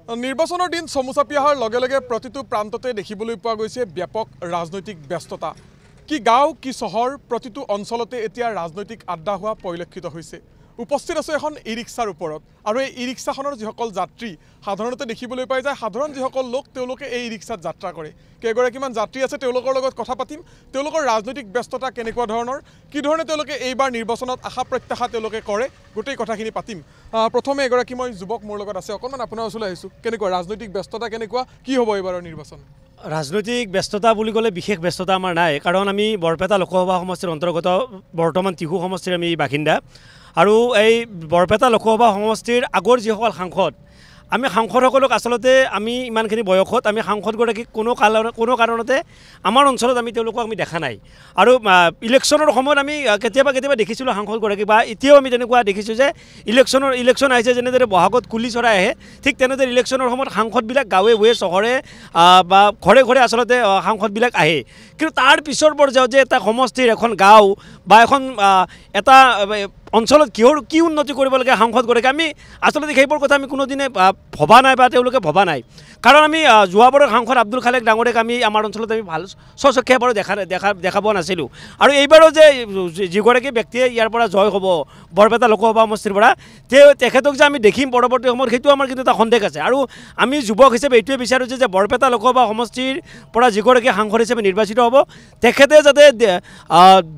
নিৰ্বাচনৰ দিন চমু চাপি অহাৰ লগে লগে প্ৰতিটো প্ৰান্ততে দেখিবলৈ পোৱা গৈছে ব্যাপক ৰাজনৈতিক ব্যস্ততা। কি গাঁও কি চহৰ প্ৰতিটো অঞ্চলতে এতিয়া ৰাজনৈতিক আড্ডা হোৱা পৰিলক্ষিত হৈছে। উপস্থিত আছে এখন ই ৰিক্সাৰ ওপৰত আৰু এই ই ৰিক্সাখনৰ যিসকল যাত্ৰী সাধাৰণতে দেখিবলৈ পাই যায় সাধাৰণ যিসকল লোক তেওঁলোকে এই ই ৰিক্সাত যাত্ৰা কৰে। কেইগৰাকীমান যাত্ৰী আছে তেওঁলোকৰ লগত কথা পাতিম। তেওঁলোকৰ ৰাজনৈতিক ব্যস্ততা কেনেকুৱা ধৰণৰ, কি ধৰণে তেওঁলোকে এইবাৰ নিৰ্বাচনত আশা প্ৰত্যাশা তেওঁলোকে কৰে, গোটেই কথাখিনি পাতিম। প্ৰথমে এগৰাকী মই যুৱক মোৰ লগত আছে, অকণমান আপোনাৰ ওচৰলৈ আহিছোঁ। কেনেকুৱা ৰাজনৈতিক ব্যস্ততা কেনেকুৱা, কি হ'ব এইবাৰৰ নিৰ্বাচন? ৰাজনৈতিক ব্যস্ততা বুলি ক'লে বিশেষ ব্যস্ততা আমাৰ নাই, কাৰণ আমি বৰপেটা লোকসভা সমষ্টিৰ অন্তৰ্গত বৰ্তমান টিহু সমষ্টিৰ আমি বাসিন্দা। আৰু এই বৰপেটা লোকসভা সমষ্টিৰ আগৰ যিসকল সাংসদ, আমি সাংসদসকলক আচলতে আমি ইমানখিনি বয়সত আমি সাংসদগৰাকীক কোনো কাৰণতে আমাৰ অঞ্চলত আমি তেওঁলোকক আমি দেখা নাই। আৰু ইলেকশ্যনৰ সময়ত আমি কেতিয়াবা দেখিছিলোঁ সাংসদগৰাকী, বা এতিয়াও আমি তেনেকুৱা দেখিছোঁ যে ইলেকশ্যন আহিছে, যেনেদৰে বহাগত কুলি চৰাই আহে, ঠিক তেনেদৰে ইলেকশ্যনৰ সময়ত সাংসদবিলাক গাঁৱে ভূঞে চহৰে বা ঘৰে ঘৰে আচলতে সাংসদবিলাক আহে। কিন্তু তাৰ পিছৰ পৰ্যায়ত যে এটা সমষ্টিৰ এখন গাঁও বা এখন এটা অঞ্চলত কি উন্নতি কৰিব লাগে সাংসদগৰাকী, আমি আচলতে সেইবোৰ কথা আমি কোনোদিনে ভবা নাই বা তেওঁলোকে ভবা নাই। কাৰণ আমি যোৱাবাৰৰ সাংসদ আব্দুল খালেক ডাঙৰীক আমি আমাৰ অঞ্চলত আমি ভাল স্বচক্ষে এবাৰো দেখা পোৱা নাছিলোঁ। আৰু এইবাৰো যে যিগৰাকী ব্যক্তিয়ে ইয়াৰ পৰা জয় হ'ব বৰপেটা লোকসভা সমষ্টিৰ পৰা, তেখেতক যে আমি দেখিম পৰৱৰ্তী সময়ত, সেইটো আমাৰ কিন্তু এটা সন্দেহ আছে। আৰু আমি যুৱক হিচাপে এইটোৱে বিচাৰোঁ যে বৰপেটা লোকসভা সমষ্টিৰ পৰা যিগৰাকী সাংসদ হিচাপে নিৰ্বাচিত হ'ব, তেখেতে যাতে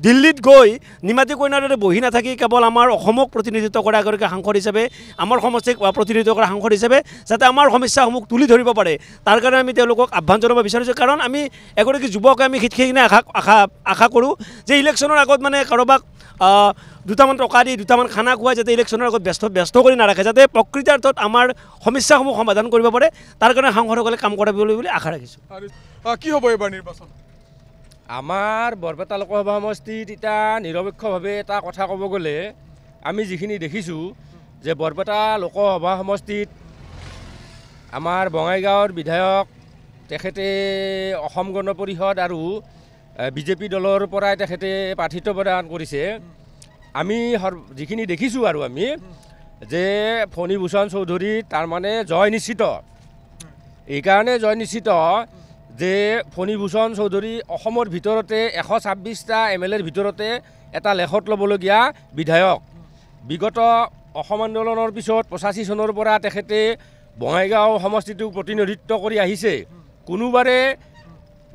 দিল্লীত গৈ নিমাতী কইনাৰ দৰে বহি নাথাকি কেৱল আমাৰ অসমক প্ৰতিনিধিত্ব কৰা এগৰাকী সাংসদ হিচাপে, আমাৰ সমষ্টিক প্ৰতিনিধিত্ব কৰা সাংসদ হিচাপে যাতে আমাৰ সমস্যাসমূহ তুলি ধৰিব পাৰে, তাৰ কাৰণে আমি তেওঁলোকক আহ্বান জনাব বিচাৰিছোঁ। কাৰণ আমি এগৰাকী যুৱকে আমি সেইখিনি আশা কৰোঁ যে ইলেকশ্যনৰ আগত মানে কাৰোবাক দুটামান টকা দি দুটামান খানা খোৱাই যাতে ইলেকশ্যনৰ আগত ব্যস্ত কৰি নাৰাখে, যাতে প্ৰকৃতাৰ্থত আমাৰ সমস্যাসমূহ সমাধান কৰিব পাৰে, তাৰ কাৰণে সাংসদসকলে কাম কৰিব বুলি আশা ৰাখিছোঁ। কি হ'ব এইবাৰ নিৰ্বাচন? আমাৰ বৰপেটা লোকসভা সমষ্টিত এতিয়া নিৰপেক্ষভাৱে এটা কথা ক'ব গ'লে, আমি যিখিনি দেখিছোঁ যে বৰপেটা লোকসভা সমষ্টিত আমাৰ বঙাইগাঁৱৰ বিধায়ক তেখেতে অসম গণ পৰিষদ আৰু বিজেপি দলৰ পৰাই তেখেতে প্ৰাৰ্থিত্ব প্ৰদান কৰিছে। আমি যিখিনি দেখিছোঁ আৰু আমি যে ফণীভূষণ চৌধুৰী তাৰমানে জয় নিশ্চিত। এইকাৰণে জয় নিশ্চিত যে ফণীভূষণ চৌধুৰী অসমৰ ভিতৰতে 126টা MLAৰ ভিতৰতে এটা লেখত ল'বলগীয়া বিধায়ক। বিগত অসম আন্দোলনৰ পিছত 85 চনৰ পৰা তেখেতে বঙাইগাঁও সমষ্টিটোক প্ৰতিনিধিত্ব কৰি আহিছে। কোনোবাৰে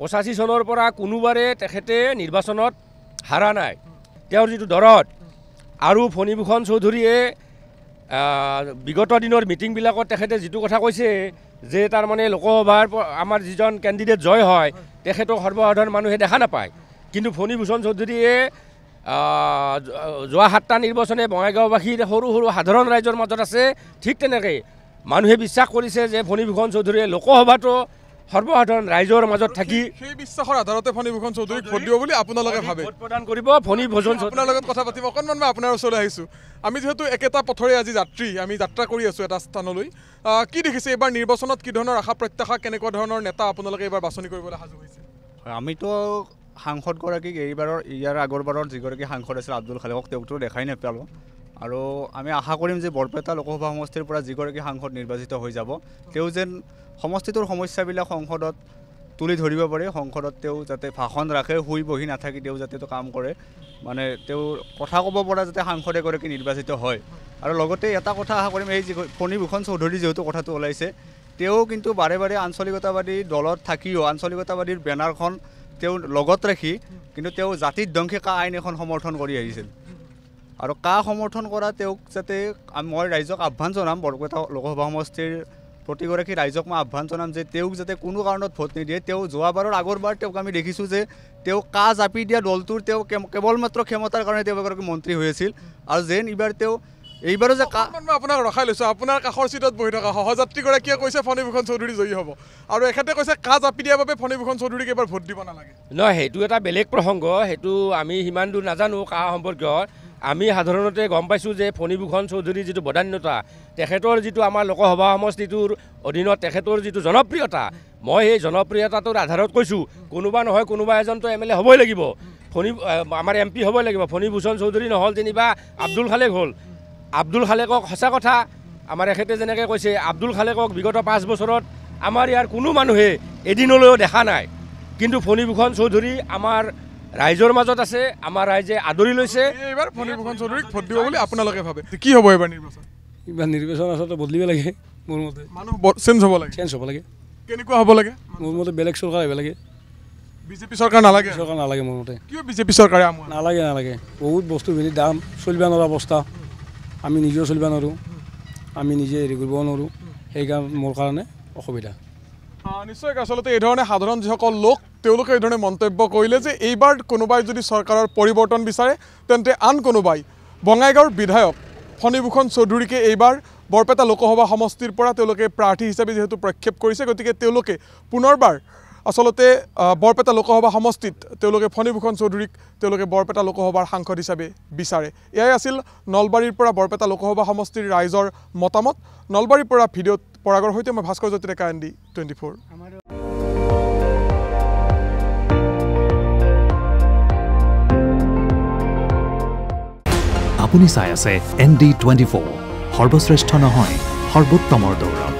85 চনৰ পৰা কোনোবাৰে তেখেতে নিৰ্বাচনত হাৰা নাই। তেওঁৰ যিটো দৰদ, আৰু ফণীভূষণ চৌধুৰীয়ে বিগত দিনৰ মিটিংবিলাকত তেখেতে যিটো কথা কৈছে যে তাৰমানে লোকসভাৰ আমাৰ যিজন কেণ্ডিডেট জয় হয় তেখেতক সৰ্বসাধাৰণ মানুহে দেখা নাপায়। কিন্তু ফণীভূষণ চৌধুৰীয়ে যোৱা 7টা নিৰ্বাচনে বঙাইগাঁওবাসীৰ সৰু সাধাৰণ ৰাইজৰ মাজত আছে। ঠিক তেনেকৈ মানুহে বিশ্বাস কৰিছে যে ফণীভূষণ চৌধুৰীয়ে লোকসভাতো সৰ্বসাধাৰণ ৰাইজৰ মাজত থাকি সেই বিশ্বাসৰ আধাৰতে ফণীভূষণ চৌধুৰীক ভোট দিব বুলি আপোনালোকে ভাবে? ভোট প্ৰদান কৰিব ফণীভূষণ চৌধুৰী। আপোনাৰ লগত কথা পাতিম অকণমান, মই আপোনাৰ ওচৰলৈ আহিছোঁ। আমি যিহেতু একেটা পথৰে আজি আমি যাত্ৰা কৰি আছোঁ এটা স্থানলৈ। কি দেখিছে এইবাৰ নিৰ্বাচনত, কি ধৰণৰ আশা প্ৰত্যাশা, কেনেকুৱা ধৰণৰ নেতা আপোনালোকে এইবাৰ বাছনি কৰিবলৈ সাজু হৈছে? আমিতো সাংসদগৰাকীক ইয়াৰ আগৰবাৰৰ যিগৰাকী সাংসদ আছিল আব্দুল খালেকক তেওঁকতো দেখাই নাপালোঁ। আৰু আমি আশা কৰিম যে বৰপেটা লোকসভা সমষ্টিৰ পৰা যিগৰাকী সাংসদ নিৰ্বাচিত হৈ যাব, তেওঁ যেন সমষ্টিটোৰ সমস্যাবিলাক সংসদত তুলি ধৰিব পাৰে, সংসদত তেওঁ যাতে ভাষণ ৰাখে, শুই বহি নাথাকি তেওঁ যাতে কাম কৰে, মানে তেওঁ কথা ক'ব পৰা যাতে সাংসদ এগৰাকী নিৰ্বাচিত হয়। আৰু লগতে এটা কথা আশা কৰিম, এই যি ফণীভূষণ চৌধুৰী যিহেতু কথাটো ওলাইছে, তেওঁ কিন্তু বাৰে বাৰে আঞ্চলিকতাবাদী দলত থাকিও আঞ্চলিকতাবাদীৰ বেনাৰখন তেওঁ লগত ৰাখি কিন্তু তেওঁ জাতিৰ ধ্বংসী কা আইন এখন সমৰ্থন কৰি আহিছিল। আৰু কা সমৰ্থন কৰা তেওঁক যাতে মই ৰাইজক আহ্বান জনাম, বৰপেটা লোকসভা সমষ্টিৰ প্ৰতিগৰাকী ৰাইজক মই আহ্বান জনাম যে তেওঁক যাতে কোনো কাৰণত ভোট নিদিয়ে। তেওঁ যোৱাবাৰৰ আগৰবাৰ তেওঁক আমি দেখিছোঁ যে তেওঁ কা জাপি দিয়া দলটোৰ তেওঁ কেৱল মাত্ৰ ক্ষমতাৰ কাৰণে তেওঁ এগৰাকী মন্ত্ৰী হৈ আছিল। আৰু যেন এইবাৰো যে মই আপোনাক ৰখাই লৈছোঁ, আপোনাৰ কাষৰ চিটত বহি থকা সহযাত্ৰীগৰাকীয়ে কৈছে ফণীভূষণ চৌধুৰী জয়ী হ'ব, আৰু এখেতে কৈছে কা জাপি দিয়াৰ বাবে ফণীভূষণ চৌধুৰীক এবাৰ ভোট দিব নালাগে। নহয়, সেইটো এটা বেলেগ প্ৰসংগ, সেইটো আমি সিমান দূৰ নাজানো কা সম্পৰ্কীয়। আমি সাধাৰণতে গম পাইছোঁ যে ফণীভূষণ চৌধুৰীৰ যিটো বদান্যতা, তেখেতৰ যিটো আমাৰ লোকসভা সমষ্টিটোৰ অধীনত তেখেতৰ যিটো জনপ্ৰিয়তা, মই সেই জনপ্ৰিয়তাটোৰ আধাৰত কৈছোঁ কোনোবা নহয় কোনোবা এজনতো MLA হ'বই লাগিব, আমাৰ MP হ'বই লাগিব। ফণীভূষণ চৌধুৰী নহ'ল যেনিবা আব্দুল খালেক হ'ল। আব্দুল খালেকক সঁচা কথা আমাৰ এখেতে যেনেকৈ কৈছে আব্দুল খালেকক বিগত 5 বছৰত আমাৰ ইয়াৰ কোনো মানুহে এদিনলৈও দেখা নাই, কিন্তু ফণীভূষণ চৌধুৰী আমাৰ ৰাইজৰ মাজত আছে, আমাৰ ৰাইজে আদৰি লৈছে। এইবাৰ ফণীভূষণ চৌধুৰীক ভোট দিব বুলি আপোনালোকে ভাবে, কি হ'ব এইবাৰ নিৰ্বাচন? এইবাৰ নিৰ্বাচন আচলতে বদলিব লাগে মোৰ মতে, মানুহ চেঞ্জ হ'ব লাগে। চেঞ্জ হ'ব লাগে। কেনেকুৱা হ'ব লাগে? মোৰ মতে বেলেগ চৰকাৰ আহিব লাগে, বিজেপি চৰকাৰ নালাগে। চৰকাৰ নালাগে মোৰ মতে। কিয় বিজেপি চৰকাৰে নালাগে বহুত বস্তু বেছি দাম, চলিব নোৱাৰা অৱস্থা, আমি নিজেও চলিব নোৱাৰোঁ, আমি নিজে হেৰি কৰিব নোৱাৰোঁ, সেইকাৰণে মোৰ কাৰণে অসুবিধা। নিশ্চয় আচলতে এই ধৰণে সাধাৰণ যিসকল লোক তেওঁলোকে এই ধৰণে মন্তব্য কৰিলে যে এইবাৰ কোনোবাই যদি চৰকাৰৰ পৰিৱৰ্তন বিচাৰে তেন্তে আন কোনোবাই বঙাইগাঁৱৰ বিধায়ক ফণীভূষণ চৌধুৰীকে এইবাৰ বৰপেটা লোকসভা সমষ্টিৰ পৰা তেওঁলোকে প্ৰাৰ্থী হিচাপে যিহেতু প্ৰক্ষেপ কৰিছে, গতিকে তেওঁলোকে পুনৰবাৰ আচলতে বৰপেটা লোকসভা সমষ্টিত তেওঁলোকে ফণীভূষণ চৌধুৰীক তেওঁলোকে বৰপেটা লোকসভাৰ সাংসদ হিচাপে বিচাৰে। এয়াই আছিল নলবাৰীৰ পৰা বৰপেটা লোকসভা সমষ্টিৰ ৰাইজৰ মতামত। নলবাৰীৰ পৰা ভিডিঅ'ত পৰাগৰ সৈতে মই ভাস্কৰ জ্যোতি ডেকা ND 24। আপুনি চাই আছে ND 24, সৰ্বশ্ৰেষ্ঠ নহয় সৰ্বোত্তমৰ দৌৰত।